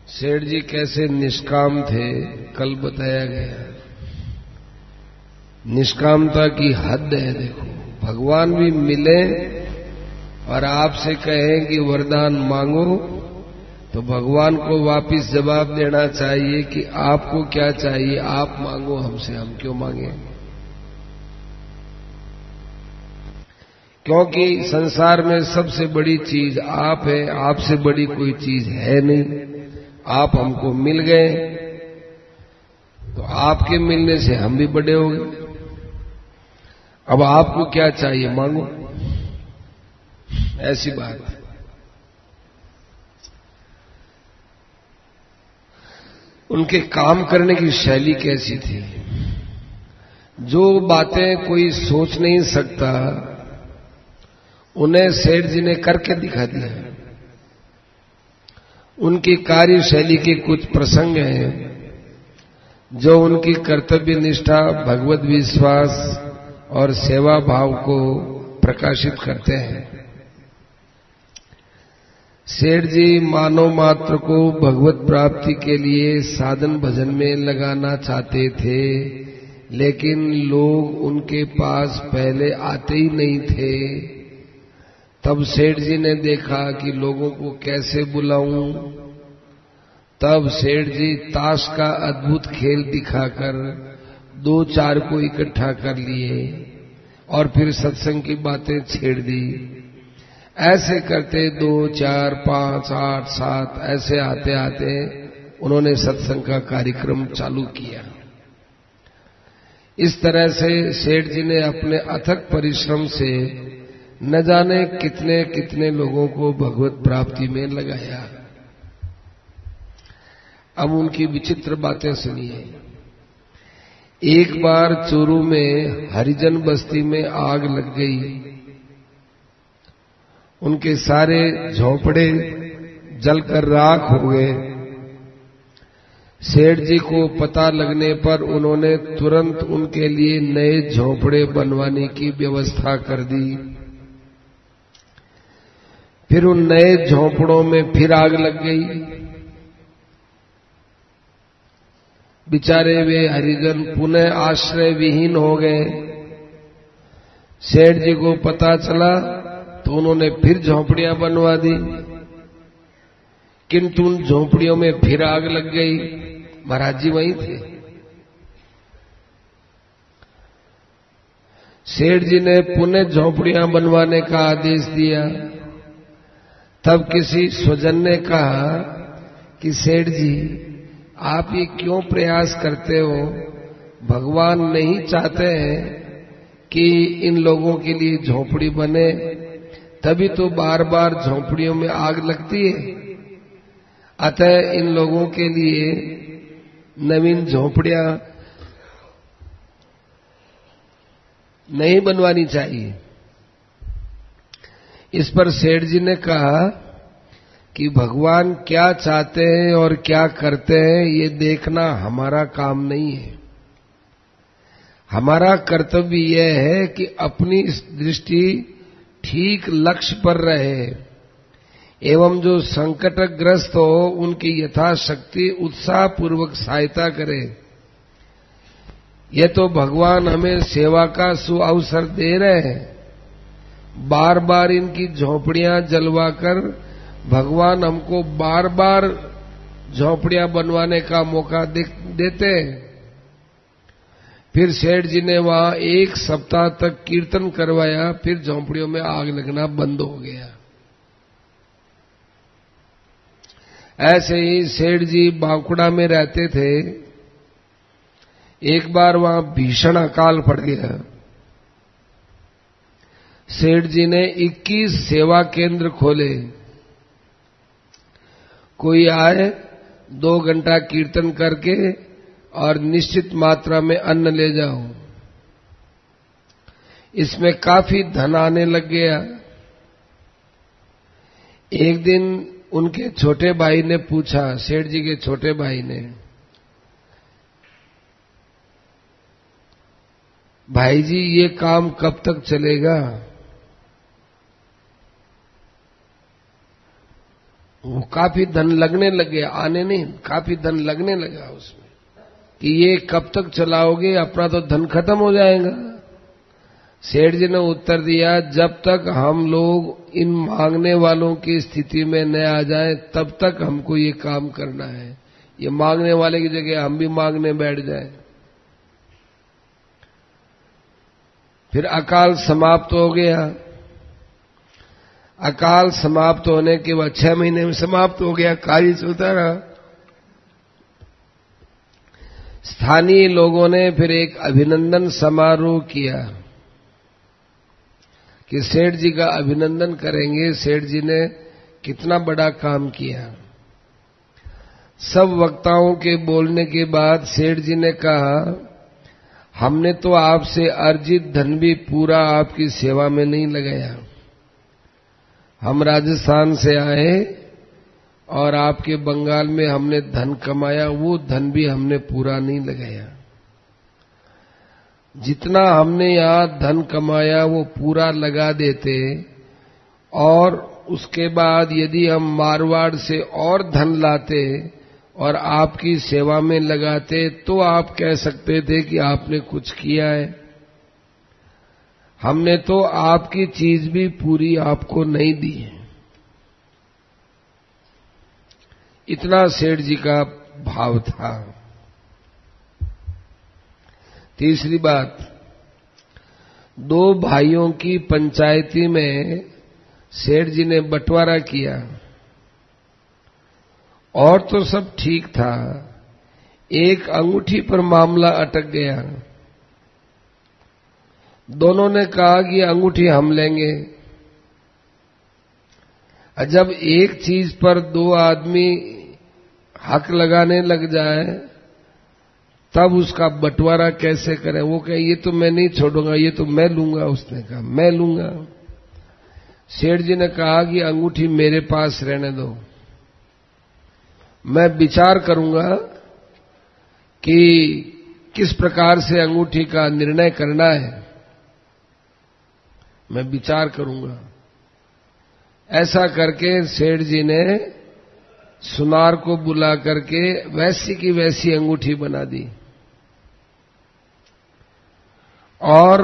सेठ जी कैसे निष्काम थे कल बताया गया। निष्कामता की हद है। देखो, भगवान भी मिले और आपसे कहें कि वरदान मांगो, तो भगवान को वापिस जवाब देना चाहिए कि आपको क्या चाहिए, आप मांगो हमसे, हम क्यों मांगे। क्योंकि संसार में सबसे बड़ी चीज आप है, आपसे बड़ी कोई चीज है नहीं। आप हमको मिल गए तो आपके मिलने से हम भी बड़े हो गए। अब आपको क्या चाहिए, मांगो, ऐसी बात है। उनके काम करने की शैली कैसी थी। जो बातें कोई सोच नहीं सकता उन्हें सेठ जी ने करके दिखा दिया। उनकी कार्यशैली के कुछ प्रसंग हैं जो उनकी कर्तव्य निष्ठा, भगवत विश्वास और सेवा भाव को प्रकाशित करते हैं। सेठ जी मानव मात्र को भगवत प्राप्ति के लिए साधन भजन में लगाना चाहते थे, लेकिन लोग उनके पास पहले आते ही नहीं थे। तब सेठ जी ने देखा कि लोगों को कैसे बुलाऊं। तब सेठ जी ताश का अद्भुत खेल दिखाकर 2-4 को इकट्ठा कर लिए और फिर सत्संग की बातें छेड़ दी। ऐसे करते 2, 4, 5, 8, 7 ऐसे आते आते उन्होंने सत्संग का कार्यक्रम चालू किया। इस तरह से सेठ जी ने अपने अथक परिश्रम से न जाने कितने कितने लोगों को भगवत प्राप्ति में लगाया। अब उनकी विचित्र बातें सुनिए। एक बार चूरू में हरिजन बस्ती में आग लग गई। उनके सारे झोंपड़े जलकर राख हो गए। सेठ जी को पता लगने पर उन्होंने तुरंत उनके लिए नए झोंपड़े बनवाने की व्यवस्था कर दी। फिर उन नए झोंपड़ों में फिर आग लग गई। बेचारे वे हरिजन पुनः आश्रय विहीन हो गए। सेठ जी को पता चला तो उन्होंने फिर झोंपड़ियां बनवा दी, किंतु उन झोंपड़ियों में फिर आग लग गई। महाराज जी वहीं थे। सेठ जी ने पुनः झोंपड़ियां बनवाने का आदेश दिया। तब किसी स्वजन ने कहा कि सेठ जी, आप ये क्यों प्रयास करते हो। भगवान नहीं चाहते हैं कि इन लोगों के लिए झोंपड़ी बने, तभी तो बार बार झोंपड़ियों में आग लगती है। अतः इन लोगों के लिए नवीन झोंपड़ियां नहीं बनवानी चाहिए। इस पर सेठ जी ने कहा कि भगवान क्या चाहते हैं और क्या करते हैं ये देखना हमारा काम नहीं है। हमारा कर्तव्य यह है कि अपनी दृष्टि ठीक लक्ष्य पर रहे एवं जो संकटग्रस्त हो उनकी यथाशक्ति उत्साहपूर्वक सहायता करे। ये तो भगवान हमें सेवा का सुअवसर दे रहे हैं। बार बार इनकी झोंपड़ियां जलवाकर भगवान हमको बार बार झोंपड़ियां बनवाने का मौका देते हैं। फिर सेठ जी ने वहां 1 सप्ताह तक कीर्तन करवाया, फिर झोंपड़ियों में आग लगना बंद हो गया। ऐसे ही सेठ जी बांकुड़ा में रहते थे। एक बार वहां भीषण अकाल पड़ गया। सेठ जी ने 21 सेवा केंद्र खोले। कोई आए, 2 घंटा कीर्तन करके और निश्चित मात्रा में अन्न ले जाओ। इसमें काफी धन आने लग गया। एक दिन उनके छोटे भाई ने पूछा, सेठ जी के छोटे भाई ने, भाई जी ये काम कब तक चलेगा। वो काफी धन लगने लग गया, आने नहीं, काफी धन लगने लगा उसमें कि ये कब तक चलाओगे, अपना तो धन खत्म हो जाएगा। सेठ जी ने उत्तर दिया, जब तक हम लोग इन मांगने वालों की स्थिति में न आ जाएं, तब तक हमको ये काम करना है। ये मांगने वाले की जगह हम भी मांगने बैठ जाएं। फिर अकाल समाप्त हो गया। अकाल समाप्त होने के बाद 6 महीने में समाप्त हो गया, कार्य चलता रहा। स्थानीय लोगों ने फिर एक अभिनंदन समारोह किया कि सेठ जी का अभिनंदन करेंगे, सेठ जी ने कितना बड़ा काम किया। सब वक्ताओं के बोलने के बाद सेठ जी ने कहा, हमने तो आपसे अर्जित धन भी पूरा आपकी सेवा में नहीं लगाया। हम राजस्थान से आए और आपके बंगाल में हमने धन कमाया, वो धन भी हमने पूरा नहीं लगाया। जितना हमने यहां धन कमाया वो पूरा लगा देते, और उसके बाद यदि हम मारवाड़ से और धन लाते और आपकी सेवा में लगाते तो आप कह सकते थे कि आपने कुछ किया है। हमने तो आपकी चीज भी पूरी आपको नहीं दी है। इतना सेठ जी का भाव था। तीसरी बात, 2 भाइयों की पंचायती में सेठ जी ने बंटवारा किया और तो सब ठीक था, एक अंगूठी पर मामला अटक गया। दोनों ने कहा कि अंगूठी हम लेंगे। जब एक चीज पर 2 आदमी हक लगाने लग जाए तब उसका बंटवारा कैसे करें। वो कहे ये तो मैं नहीं छोड़ूंगा, ये तो मैं लूंगा। उसने कहा मैं लूंगा। सेठ जी ने कहा कि अंगूठी मेरे पास रहने दो, मैं विचार करूंगा कि किस प्रकार से अंगूठी का निर्णय करना है, मैं विचार करूंगा। ऐसा करके सेठ जी ने सुनार को बुला करके वैसी की वैसी अंगूठी बना दी और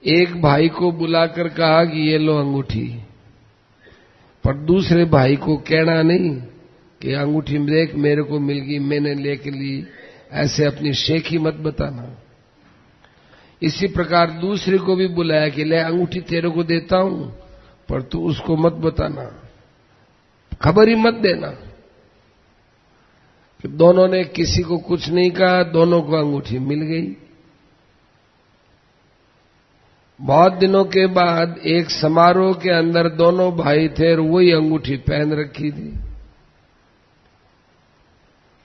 एक भाई को बुलाकर कहा कि ये लो अंगूठी, पर दूसरे भाई को कहना नहीं कि अंगूठी देख मेरे को मिल गई, मैंने लेके ली, ऐसे अपनी शेखी मत बताना। इसी प्रकार दूसरे को भी बुलाया कि ले अंगूठी तेरे को देता हूं, पर तू उसको मत बताना, खबर ही मत देना। कि दोनों ने किसी को कुछ नहीं कहा, दोनों को अंगूठी मिल गई। बहुत दिनों के बाद एक समारोह के अंदर दोनों भाई थे और वही अंगूठी पहन रखी थी।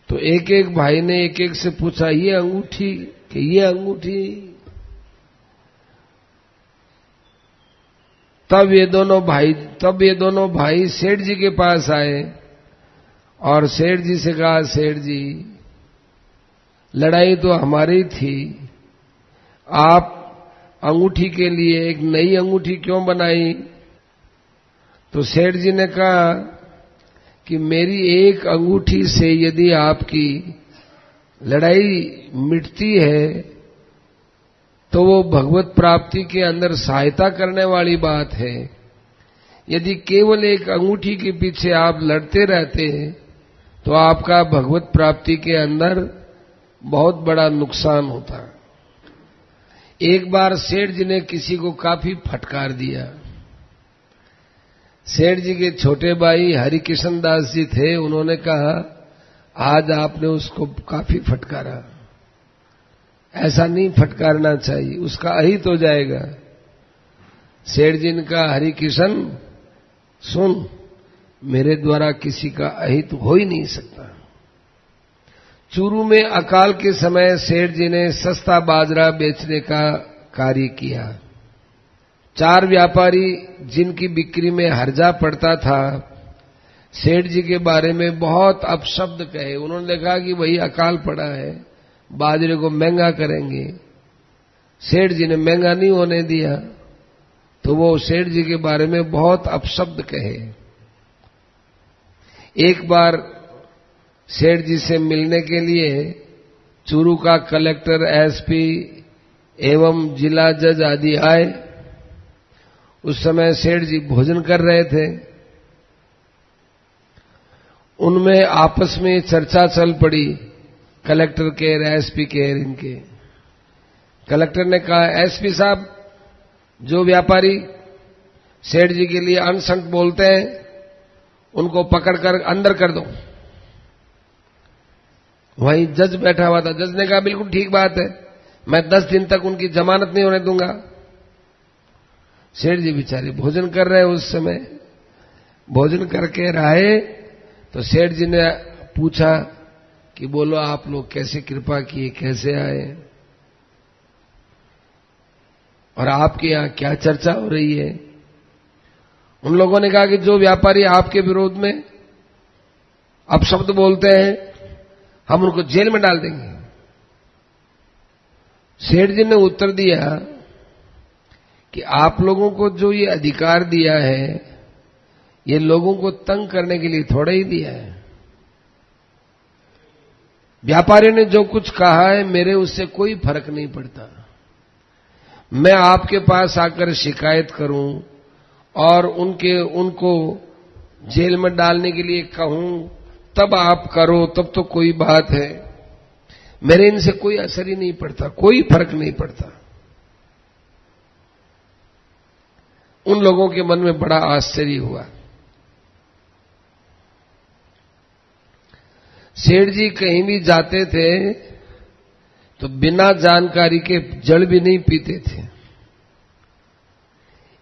तो एक एक भाई ने एक एक से पूछा, ये अंगूठी कि ये अंगूठी। तब ये दोनों भाई सेठ जी के पास आए और सेठ जी से कहा, सेठ जी लड़ाई तो हमारी थी, आप अंगूठी के लिए एक नई अंगूठी क्यों बनाई। तो सेठ जी ने कहा कि मेरी एक अंगूठी से यदि आपकी लड़ाई मिटती है तो वो भगवत प्राप्ति के अंदर सहायता करने वाली बात है। यदि केवल एक अंगूठी के पीछे आप लड़ते रहते तो आपका भगवत प्राप्ति के अंदर बहुत बड़ा नुकसान होता। एक बार सेठ जी ने किसी को काफी फटकार दिया। सेठ जी के छोटे भाई हरिकिशन दास जी थे, उन्होंने कहा आज आपने उसको काफी फटकारा, ऐसा नहीं फटकारना चाहिए, उसका अहित हो जाएगा। सेठ जी ने कहा, हरिकिशन सुन, मेरे द्वारा किसी का अहित हो ही नहीं सकता। चूरू में अकाल के समय सेठ जी ने सस्ता बाजरा बेचने का कार्य किया। 4 व्यापारी जिनकी बिक्री में हर्जा पड़ता था, सेठ जी के बारे में बहुत अपशब्द कहे। उन्होंने कहा कि वही अकाल पड़ा है, बाजरे को महंगा करेंगे। सेठ जी ने महंगा नहीं होने दिया, तो वो सेठ जी के बारे में बहुत अपशब्द कहे। एक बार सेठ जी से मिलने के लिए चूरू का कलेक्टर, एसपी एवं जिला जज आदि आए। उस समय सेठ जी भोजन कर रहे थे। उनमें आपस में चर्चा चल पड़ी, कलेक्टर के, एसपी के, इनके। कलेक्टर ने कहा, एसपी साहब, जो व्यापारी सेठ जी के लिए अनसंट बोलते हैं उनको पकड़कर अंदर कर दो। वहीं जज बैठा हुआ था। जज ने कहा, बिल्कुल ठीक बात है, मैं 10 दिन तक उनकी जमानत नहीं होने दूंगा। सेठ जी बेचारे भोजन कर रहे उस समय। भोजन करके रहे तो सेठ जी ने पूछा कि बोलो, आप लोग कैसे कृपा किए, कैसे आए, और आपके यहां क्या चर्चा हो रही है? उन लोगों ने कहा कि जो व्यापारी आपके विरोध में अपशब्द बोलते हैं, हम उनको जेल में डाल देंगे। सेठ जी ने उत्तर दिया कि आप लोगों को जो ये अधिकार दिया है, ये लोगों को तंग करने के लिए थोड़ा ही दिया है। व्यापारी ने जो कुछ कहा है, मेरे उससे कोई फर्क नहीं पड़ता। मैं आपके पास आकर शिकायत करूं और उनको जेल में डालने के लिए कहूं, तब आप करो, तब तो कोई बात है। मेरे इनसे कोई असर ही नहीं पड़ता, कोई फर्क नहीं पड़ता। उन लोगों के मन में बड़ा आश्चर्य हुआ। सेठ जी कहीं भी जाते थे तो बिना जानकारी के जल भी नहीं पीते थे।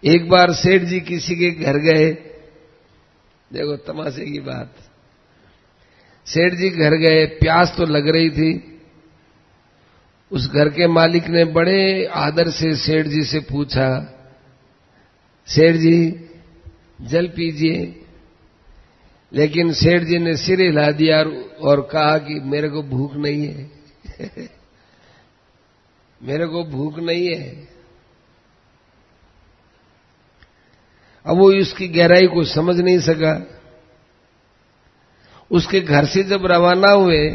एक बार सेठ जी किसी के घर गए, देखो तमाशे की बात। सेठ जी घर गए, प्यास तो लग रही थी। उस घर के मालिक ने बड़े आदर से सेठ जी से पूछा, सेठ जी जल पीजिए। लेकिन सेठ जी ने सिर हिला दिया और कहा कि मेरे को भूख नहीं है मेरे को भूख नहीं है। अब वो इसकी गहराई को समझ नहीं सका। उसके घर से जब रवाना हुए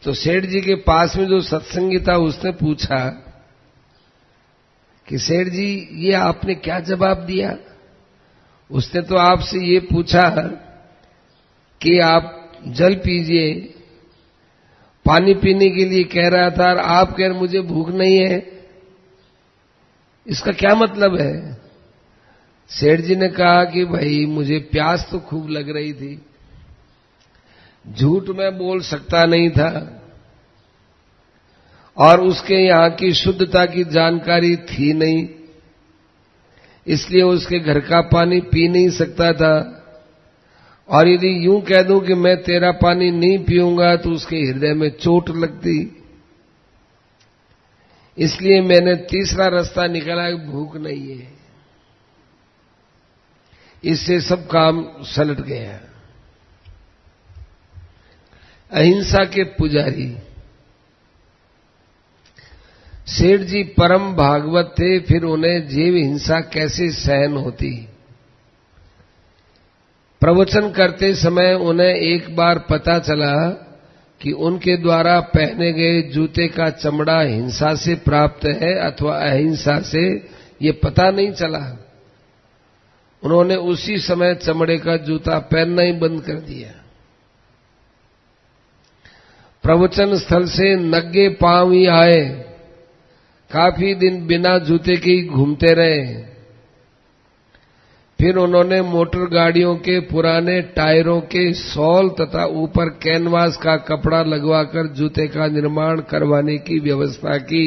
तो सेठ जी के पास में जो सत्संगी था उसने पूछा कि सेठ जी, ये आपने क्या जवाब दिया? उसने तो आपसे ये पूछा कि आप जल पीजिए, पानी पीने के लिए कह रहा था, और आप कह रहे मुझे भूख नहीं है, इसका क्या मतलब है? सेठ जी ने कहा कि भाई मुझे प्यास तो खूब लग रही थी, झूठ मैं बोल सकता नहीं था, और उसके यहां की शुद्धता की जानकारी थी नहीं, इसलिए उसके घर का पानी पी नहीं सकता था। और यदि यूं कह दूं कि मैं तेरा पानी नहीं पीऊंगा तो उसके हृदय में चोट लगती, इसलिए मैंने तीसरा रास्ता निकाला, भूख नहीं है। इससे सब काम सलट गया। अहिंसा के पुजारी सेठ जी परम भागवत थे, फिर उन्हें जीव हिंसा कैसे सहन होती? प्रवचन करते समय उन्हें एक बार पता चला कि उनके द्वारा पहने गए जूते का चमड़ा हिंसा से प्राप्त है अथवा अहिंसा से, ये पता नहीं चला। उन्होंने उसी समय चमड़े का जूता पहनना ही बंद कर दिया। प्रवचन स्थल से नंगे पांव ही आए, काफी दिन बिना जूते के ही घूमते रहे। फिर उन्होंने मोटर गाड़ियों के पुराने टायरों के सॉल तथा ऊपर कैनवास का कपड़ा लगवाकर जूते का निर्माण करवाने की व्यवस्था की।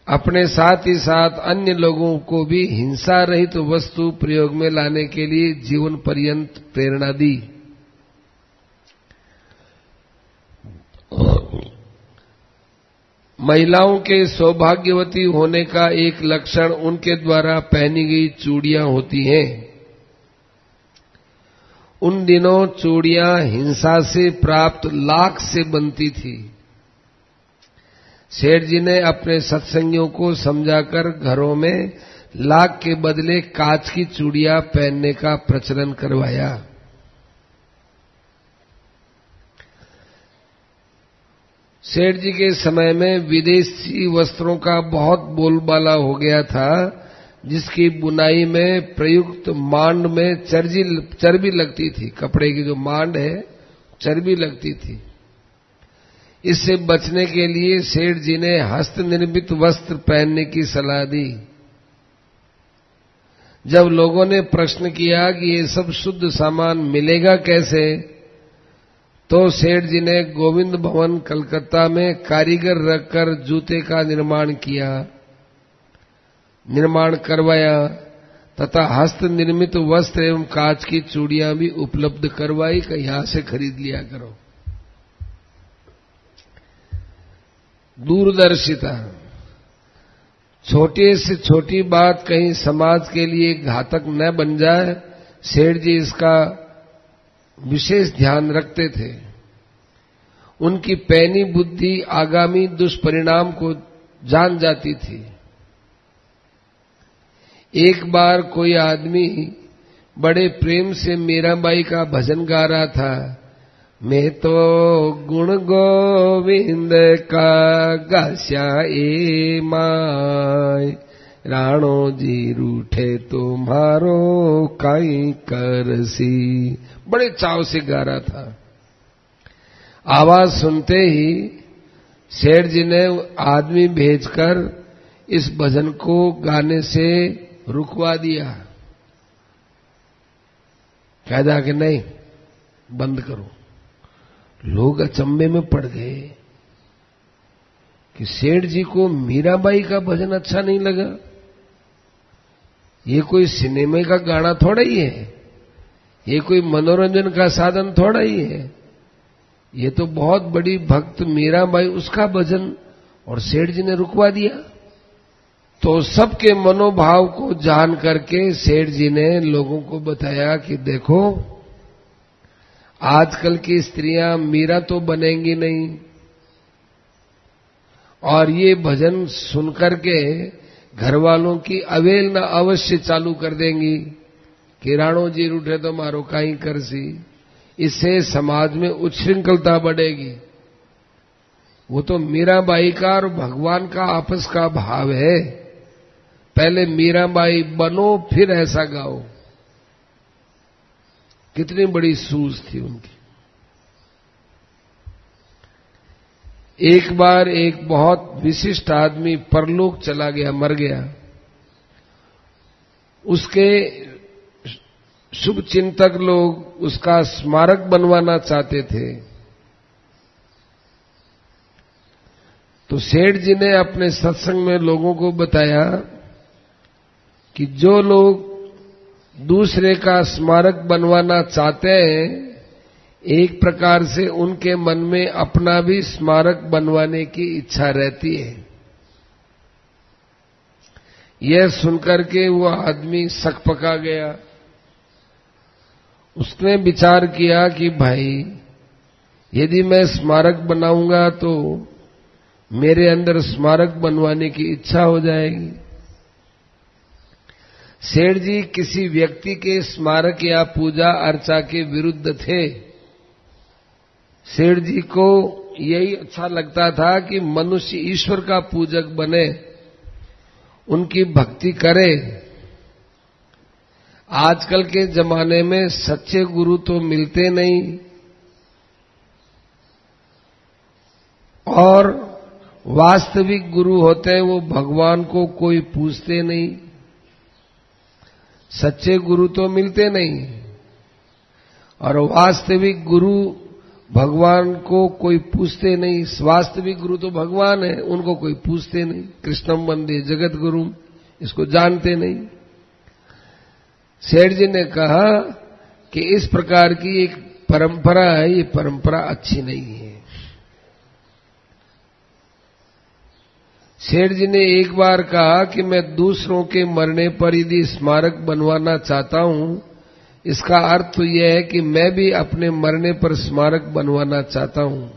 अपने साथ ही साथ अन्य लोगों को भी हिंसा रहित वस्तु प्रयोग में लाने के लिए जीवन पर्यंत प्रेरणा दी। महिलाओं के सौभाग्यवती होने का एक लक्षण उनके द्वारा पहनी गई चूड़ियां होती हैं। उन दिनों चूड़ियां हिंसा से प्राप्त लाख से बनती थी। सेठ जी ने अपने सत्संगियों को समझाकर घरों में लाख के बदले कांच की चूड़ियां पहनने का प्रचलन करवाया। सेठ जी के समय में विदेशी वस्त्रों का बहुत बोलबाला हो गया था, जिसकी बुनाई में प्रयुक्त मांड में चर्बी लगती थी। कपड़े की जो मांड है चर्बी लगती थी। इससे बचने के लिए सेठ जी ने हस्त निर्मित वस्त्र पहनने की सलाह दी। जब लोगों ने प्रश्न किया कि ये सब शुद्ध सामान मिलेगा कैसे, तो सेठ जी ने गोविंद भवन कलकत्ता में कारीगर रखकर जूते का निर्माण करवाया तथा हस्त निर्मित वस्त्र एवं कांच की चूड़ियां भी उपलब्ध करवाई कि यहां से खरीद लिया करो। दूरदर्शिता। छोटे से छोटी बात कहीं समाज के लिए घातक न बन जाए, सेठ जी इसका विशेष ध्यान रखते थे। उनकी पैनी बुद्धि आगामी दुष्परिणाम को जान जाती थी। एक बार कोई आदमी बड़े प्रेम से मीराबाई का भजन गा रहा था। मैं तो गुण गोविंद का गास्या ए माय, राणो जी रूठे तुम्हारो काई करसी। बड़े चाव से गा रहा था। आवाज सुनते ही सेठ जी ने आदमी भेजकर इस भजन को गाने से रुकवा दिया। कह दिया कि नहीं, बंद करो। लोग अचंभे में पड़ गए कि सेठ जी को मीराबाई का भजन अच्छा नहीं लगा। ये कोई सिनेमा का गाना थोड़ा ही है, ये कोई मनोरंजन का साधन थोड़ा ही है। ये तो बहुत बड़ी भक्त मीराबाई, उसका भजन, और सेठ जी ने रुकवा दिया। तो सबके मनोभाव को जान करके सेठ जी ने लोगों को बताया कि देखो, आजकल की स्त्रियां मीरा तो बनेंगी नहीं, और ये भजन सुनकर के घर वालों की अवेलना अवश्य चालू कर देंगी कि राणो जी रूठे तो मारो काई करसी। इससे समाज में उच्छृंखलता बढ़ेगी। वो तो मीराबाई का और भगवान का आपस का भाव है। पहले मीराबाई बनो फिर ऐसा गाओ। कितनी बड़ी सूझ थी उनकी। एक बार एक बहुत विशिष्ट आदमी परलोक चला गया, मर गया। उसके शुभ चिंतक लोग उसका स्मारक बनवाना चाहते थे। तो सेठ जी ने अपने सत्संग में लोगों को बताया कि जो लोग दूसरे का स्मारक बनवाना चाहते हैं, एक प्रकार से उनके मन में अपना भी स्मारक बनवाने की इच्छा रहती है। यह सुनकर के वो आदमी सकपका गया। उसने विचार किया कि भाई, यदि मैं स्मारक बनाऊंगा तो मेरे अंदर स्मारक बनवाने की इच्छा हो जाएगी। सेठ जी किसी व्यक्ति के स्मारक या पूजा अर्चा के विरुद्ध थे। सेठ जी को यही अच्छा लगता था कि मनुष्य ईश्वर का पूजक बने, उनकी भक्ति करे। आजकल के जमाने में सच्चे गुरु तो मिलते नहीं, और वास्तविक गुरु होते हैं वो भगवान को कोई पूछते नहीं। सच्चे गुरु तो मिलते नहीं, और वास्तविक गुरु भगवान को कोई पूछते नहीं। वास्तविक गुरु तो भगवान है, उनको कोई पूछते नहीं। कृष्णम वंदे जगत गुरु, इसको जानते नहीं। सेठ जी ने कहा कि इस प्रकार की एक परंपरा है, ये परंपरा अच्छी नहीं है। सेठ जी ने एक बार कहा कि मैं दूसरों के मरने पर यदि स्मारक बनवाना चाहता हूं, इसका अर्थ तो यह है कि मैं भी अपने मरने पर स्मारक बनवाना चाहता हूं।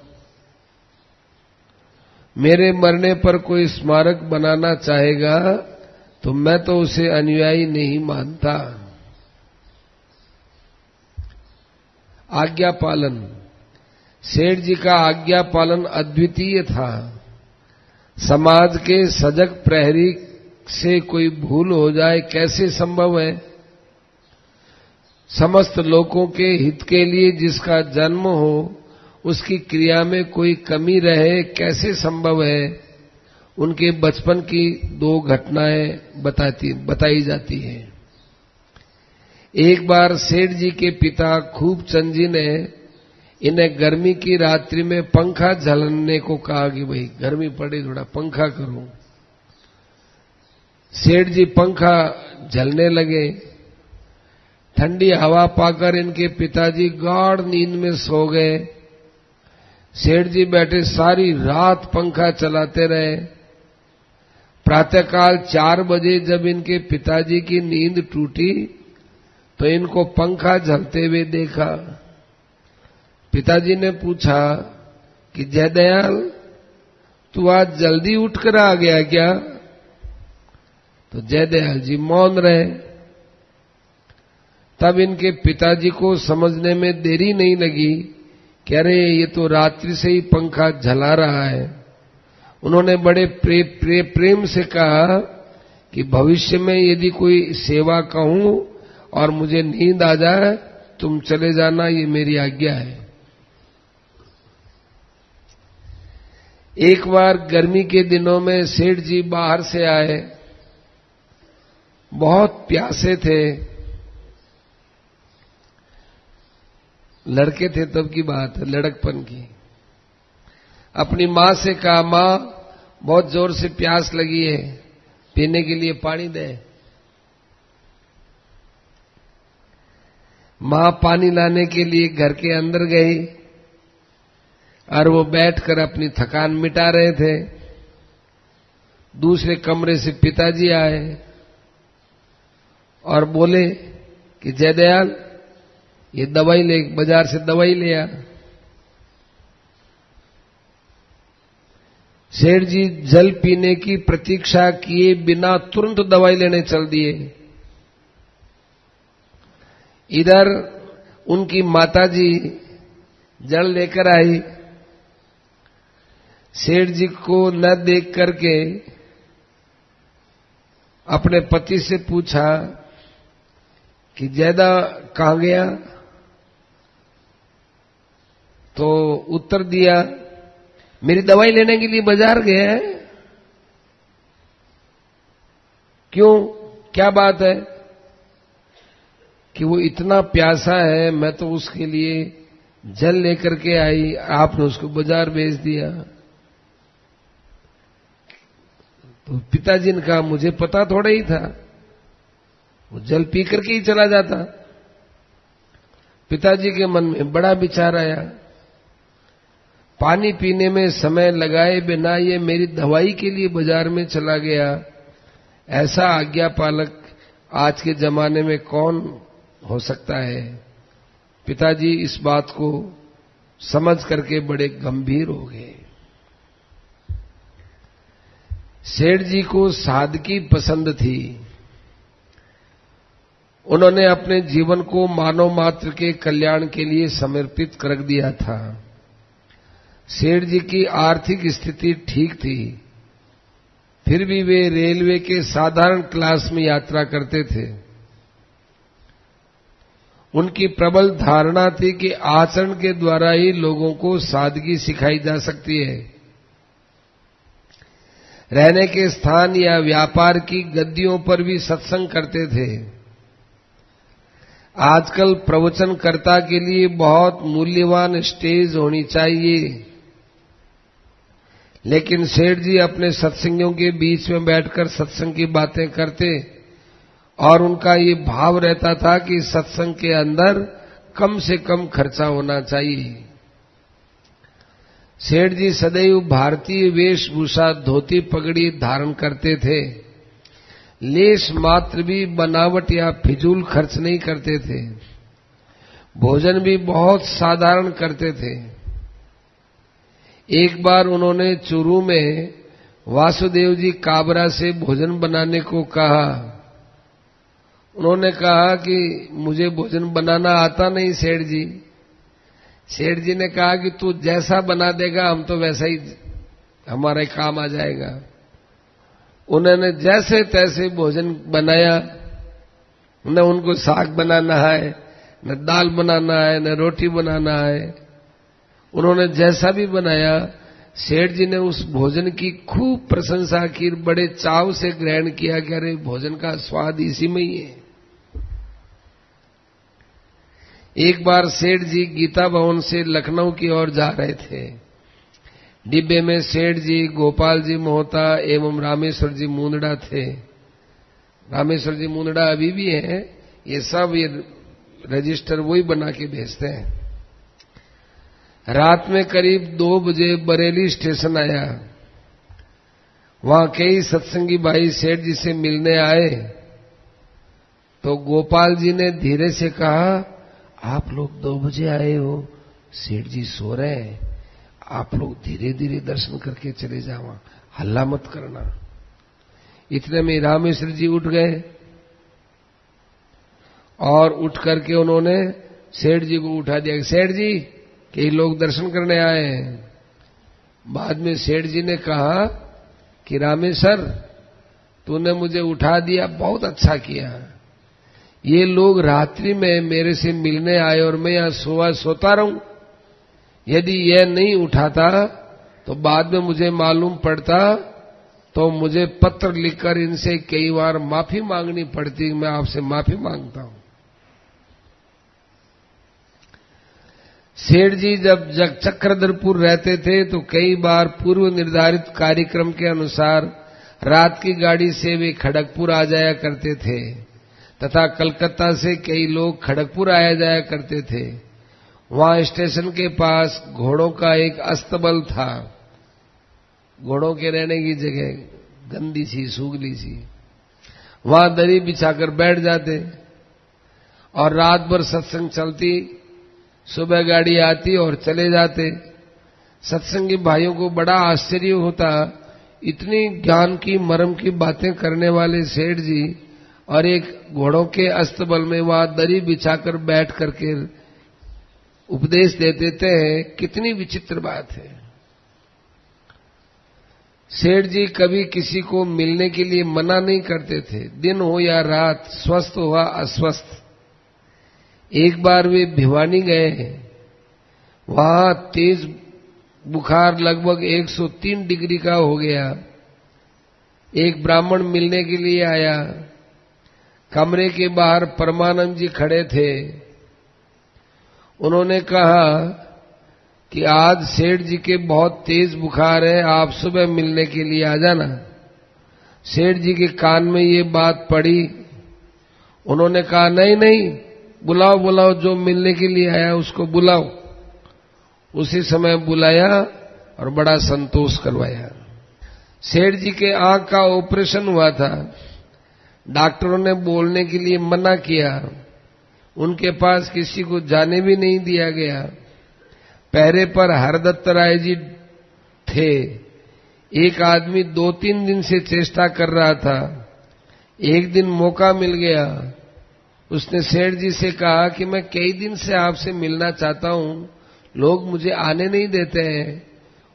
मेरे मरने पर कोई स्मारक बनाना चाहेगा तो मैं तो उसे अनुयायी नहीं मानता। आज्ञा पालन। सेठ जी का आज्ञा पालन अद्वितीय था। समाज के सजग प्रहरी से कोई भूल हो जाए कैसे संभव है? समस्त लोगों के हित के लिए जिसका जन्म हो उसकी क्रिया में कोई कमी रहे कैसे संभव है? उनके बचपन की 2 घटनाएं बताई जाती हैं। एक बार सेठ जी के पिता खूबचंद जी ने इन्हें गर्मी की रात्रि में पंखा झलने को कहा कि भाई गर्मी पड़े थोड़ा पंखा करो। सेठ जी पंखा झलने लगे। ठंडी हवा पाकर इनके पिताजी गाढ़ नींद में सो गए। सेठ जी बैठे सारी रात पंखा चलाते रहे। प्रातःकाल 4 बजे जब इनके पिताजी की नींद टूटी तो इनको पंखा झलते हुए देखा। पिताजी ने पूछा कि जयदयाल, तू आज जल्दी उठकर आ गया क्या? तो जयदयाल जी मौन रहे। तब इनके पिताजी को समझने में देरी नहीं लगी कि अरे ये तो रात्रि से ही पंखा झला रहा है। उन्होंने बड़े प्रेम से कहा कि भविष्य में यदि कोई सेवा कहूं और मुझे नींद आ जाए तुम चले जाना, ये मेरी आज्ञा है। एक बार गर्मी के दिनों में सेठ जी बाहर से आए। बहुत प्यासे थे। लड़के थे तब की बात है, लड़कपन की। अपनी मां से कहा, मां बहुत जोर से प्यास लगी है, पीने के लिए पानी दे। मां पानी लाने के लिए घर के अंदर गई और वो बैठकर अपनी थकान मिटा रहे थे। दूसरे कमरे से पिताजी आए और बोले कि जयदयाल, ये दवाई ले, बाजार से दवाई ले आ। सेठ जी जल पीने की प्रतीक्षा किए बिना तुरंत दवाई लेने चल दिए। इधर उनकी माताजी जल लेकर आई। सेठ जी को न देख करके अपने पति से पूछा कि जयदा कहां गया? तो उत्तर दिया, मेरी दवाई लेने के लिए बाजार गया है। क्यों, क्या बात है? कि वो इतना प्यासा है, मैं तो उसके लिए जल लेकर के आई, आपने उसको बाजार भेज दिया। तो पिताजी ने कहा, मुझे पता थोड़ा ही था, वो जल पी करके ही चला जाता। पिताजी के मन में बड़ा विचार आया, पानी पीने में समय लगाए बिना ये मेरी दवाई के लिए बाजार में चला गया। ऐसा आज्ञा पालक आज के जमाने में कौन हो सकता है? पिताजी इस बात को समझ करके बड़े गंभीर हो गए। सेठ जी को सादगी पसंद थी। उन्होंने अपने जीवन को मानव मात्र के कल्याण के लिए समर्पित कर दिया था। सेठ जी की आर्थिक स्थिति ठीक थी, फिर भी वे रेलवे के साधारण क्लास में यात्रा करते थे। उनकी प्रबल धारणा थी कि आचरण के द्वारा ही लोगों को सादगी सिखाई जा सकती है। रहने के स्थान या व्यापार की गद्दियों पर भी सत्संग करते थे। आजकल प्रवचनकर्ता के लिए बहुत मूल्यवान स्टेज होनी चाहिए, लेकिन सेठ जी अपने सत्संगियों के बीच में बैठकर सत्संग की बातें करते और उनका ये भाव रहता था कि सत्संग के अंदर कम से कम खर्चा होना चाहिए। सेठ जी सदैव भारतीय वेशभूषा धोती पगड़ी धारण करते थे। लेश मात्र भी बनावट या फिजूल खर्च नहीं करते थे। भोजन भी बहुत साधारण करते थे। एक बार उन्होंने चूरू में वासुदेव जी काबरा से भोजन बनाने को कहा। उन्होंने कहा कि मुझे भोजन बनाना आता नहीं सेठ जी। सेठ जी ने कहा कि तू जैसा बना देगा हम तो वैसा ही हमारा काम आ जाएगा। उन्होंने जैसे तैसे भोजन बनाया। न उनको साग बनाना है, न दाल बनाना है, न रोटी बनाना है। उन्होंने जैसा भी बनाया, सेठ जी ने उस भोजन की खूब प्रशंसा की, बड़े चाव से ग्रहण किया कि अरे भोजन का स्वाद इसी में ही है। एक बार सेठ जी गीता भवन से लखनऊ की ओर जा रहे थे। डिब्बे में सेठ जी, गोपाल जी मोहता एवं रामेश्वर जी मुंदड़ा थे। रामेश्वर जी मुंदड़ा अभी भी हैं। ये सब ये रजिस्टर वही बना के भेजते हैं। रात में करीब 2 बजे बरेली स्टेशन आया। वहां कई सत्संगी भाई सेठ जी से मिलने आए। तो गोपाल जी ने धीरे से कहा, आप लोग 2 बजे आए हो, सेठ जी सो रहे हैं, आप लोग धीरे धीरे दर्शन करके चले जाओ, हल्ला मत करना। इतने में रामेश्वर जी उठ गए और उठ करके उन्होंने सेठ जी को उठा दिया। सेठ जी, कई लोग दर्शन करने आए हैं। बाद में सेठ जी ने कहा कि रामेश्वर, तूने मुझे उठा दिया, बहुत अच्छा किया। ये लोग रात्रि में मेरे से मिलने आए और मैं यहां सोता रहूं। यदि यह नहीं उठाता तो बाद में मुझे मालूम पड़ता तो मुझे पत्र लिखकर इनसे कई बार माफी मांगनी पड़ती। मैं आपसे माफी मांगता हूं। सेठ जी जब चक्रधरपुर रहते थे तो कई बार पूर्व निर्धारित कार्यक्रम के अनुसार रात की गाड़ी से वे खड़गपुर आ जाया करते थे तथा कलकत्ता से कई लोग खड़गपुर आया जाया करते थे। वहां स्टेशन के पास घोड़ों का एक अस्तबल था। घोड़ों के रहने की जगह गंदी सी, सूगली सी। वहां दरी बिछाकर बैठ जाते और रात भर सत्संग चलती। सुबह गाड़ी आती और चले जाते। सत्संगी भाइयों को बड़ा आश्चर्य होता, इतनी ज्ञान की मर्म की बातें करने वाले सेठ जी और एक घोड़ों के अस्तबल में वहां दरी बिछाकर बैठ करके उपदेश दे देते हैं। कितनी विचित्र बात है। सेठ जी कभी किसी को मिलने के लिए मना नहीं करते थे, दिन हो या रात, स्वस्थ हो या अस्वस्थ। एक बार वे भिवानी गए। वहां तेज बुखार लगभग 103 डिग्री का हो गया। एक ब्राह्मण मिलने के लिए आया। कमरे के बाहर परमानंद जी खड़े थे। उन्होंने कहा कि आज सेठ जी के बहुत तेज बुखार है, आप सुबह मिलने के लिए आ जाना। सेठ जी के कान में ये बात पड़ी। उन्होंने कहा, नहीं नहीं, बुलाओ बुलाओ, जो मिलने के लिए आया उसको बुलाओ। उसी समय बुलाया और बड़ा संतोष करवाया। सेठ जी के आंख का ऑपरेशन हुआ था। डॉक्टरों ने बोलने के लिए मना किया। उनके पास किसी को जाने भी नहीं दिया गया। पहरे पर हरदत्त राय जी थे। एक आदमी 2-3 दिन से चेष्टा कर रहा था। एक दिन मौका मिल गया। उसने सेठ जी से कहा कि मैं कई दिन से आपसे मिलना चाहता हूं, लोग मुझे आने नहीं देते हैं।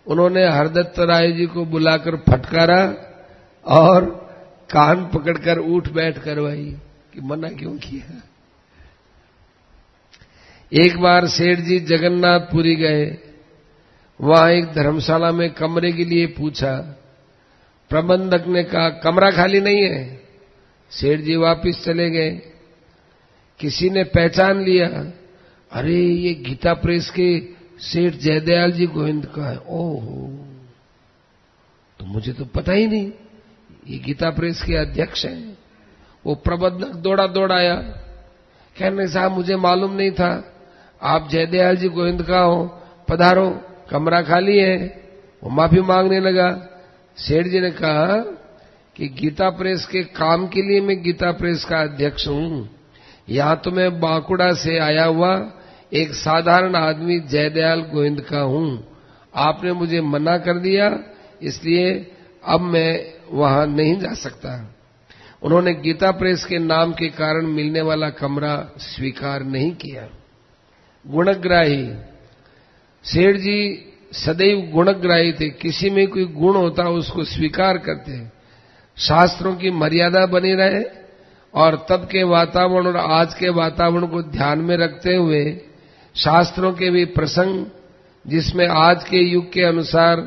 उन्होंने हरदत्त राय जी को बुलाकर फटकारा और कान पकड़कर उठ बैठ करवाई कि मना क्यों किया। एक बार सेठ जी जगन्नाथपुरी गए। वहां एक धर्मशाला में कमरे के लिए पूछा। प्रबंधक ने कहा, कमरा खाली नहीं है। सेठ जी वापस चले गए। किसी ने पहचान लिया, अरे ये गीता प्रेस के सेठ जयदयाल जी गोविंद का है। ओहो, तो मुझे तो पता ही नहीं, ये गीता प्रेस के अध्यक्ष हैं। वो प्रबंधक दौड़ा दौड़ाया, कहने साहब मुझे मालूम नहीं था, आप जयदयाल जी गोविंद का हो, पधारो, कमरा खाली है। वो माफी मांगने लगा। सेठ जी ने कहा कि गीता प्रेस के काम के लिए मैं गीता प्रेस का अध्यक्ष हूं। यहां तो मैं बांकुड़ा से आया हुआ एक साधारण आदमी जयदयाल गोविंद का हूं। आपने मुझे मना कर दिया, इसलिए अब मैं वहां नहीं जा सकता। उन्होंने गीता प्रेस के नाम के कारण मिलने वाला कमरा स्वीकार नहीं किया। गुणग्राही, सेठ जी सदैव गुणग्राही थे। किसी में कोई गुण होता उसको स्वीकार करते। शास्त्रों की मर्यादा बनी रहे और तब के वातावरण और आज के वातावरण को ध्यान में रखते हुए शास्त्रों के भी प्रसंग जिसमें आज के युग के अनुसार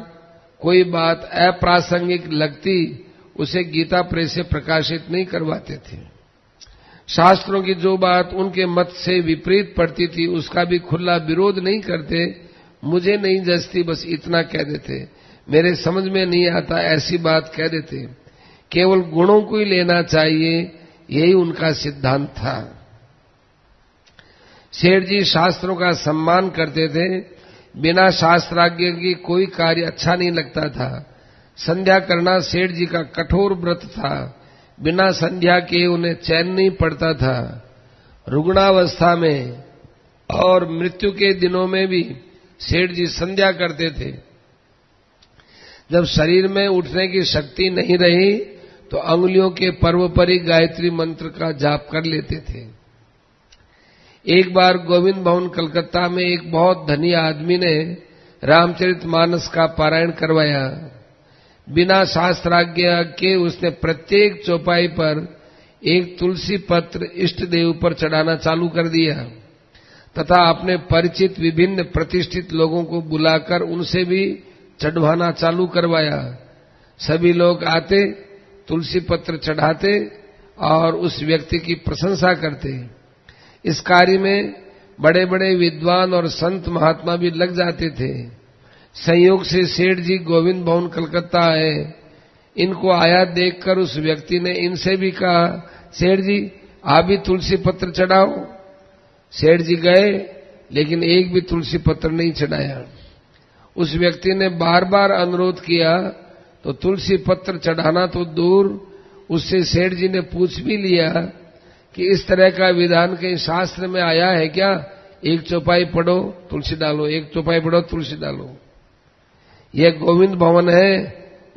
कोई बात अप्रासंगिक लगती उसे गीता प्रेस से प्रकाशित नहीं करवाते थे। शास्त्रों की जो बात उनके मत से विपरीत पड़ती थी उसका भी खुला विरोध नहीं करते। मुझे नहीं जचती बस इतना कह देते, मेरे समझ में नहीं आता ऐसी बात कह देते। केवल गुणों को ही लेना चाहिए, यही उनका सिद्धांत था। सेठ जी शास्त्रों का सम्मान करते थे। बिना शास्त्राज्ञा की कोई कार्य अच्छा नहीं लगता था। संध्या करना सेठ जी का कठोर व्रत था। बिना संध्या के उन्हें चैन नहीं पड़ता था। रुग्णावस्था में और मृत्यु के दिनों में भी सेठ जी संध्या करते थे। जब शरीर में उठने की शक्ति नहीं रही तो अंगुलियों के पर्व पर ही गायत्री मंत्र का जाप कर लेते थे। एक बार गोविंद भवन कलकत्ता में एक बहुत धनी आदमी ने रामचरितमानस का पारायण करवाया। बिना शास्त्राज्ञा के उसने प्रत्येक चौपाई पर एक तुलसी पत्र इष्ट देव पर चढ़ाना चालू कर दिया तथा अपने परिचित विभिन्न प्रतिष्ठित लोगों को बुलाकर उनसे भी चढ़वाना चालू करवाया। सभी लोग आते, तुलसी पत्र चढ़ाते और उस व्यक्ति की प्रशंसा करते। इस कार्य में बड़े बड़े विद्वान और संत महात्मा भी लग जाते थे। संयोग से सेठ जी गोविंद भवन कलकत्ता आए। इनको आया देखकर उस व्यक्ति ने इनसे भी कहा, सेठ जी आप भी तुलसी पत्र चढ़ाओ। सेठ जी गए लेकिन एक भी तुलसी पत्र नहीं चढ़ाया। उस व्यक्ति ने बार बार अनुरोध किया तो तुलसी पत्र चढ़ाना तो दूर, उससे सेठ जी ने पूछ भी लिया कि इस तरह का विधान कहीं शास्त्र में आया है क्या? एक चौपाई पढ़ो तुलसी डालो, एक चौपाई पढ़ो तुलसी डालो। यह गोविंद भवन है,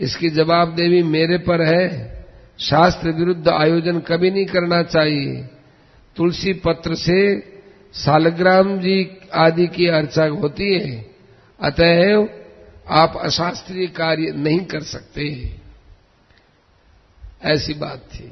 इसकी जवाबदेही मेरे पर है। शास्त्र विरुद्ध आयोजन कभी नहीं करना चाहिए। तुलसी पत्र से सालग्राम जी आदि की अर्चा होती है, अतएव आप अशास्त्रीय कार्य नहीं कर सकते। ऐसी बात थी।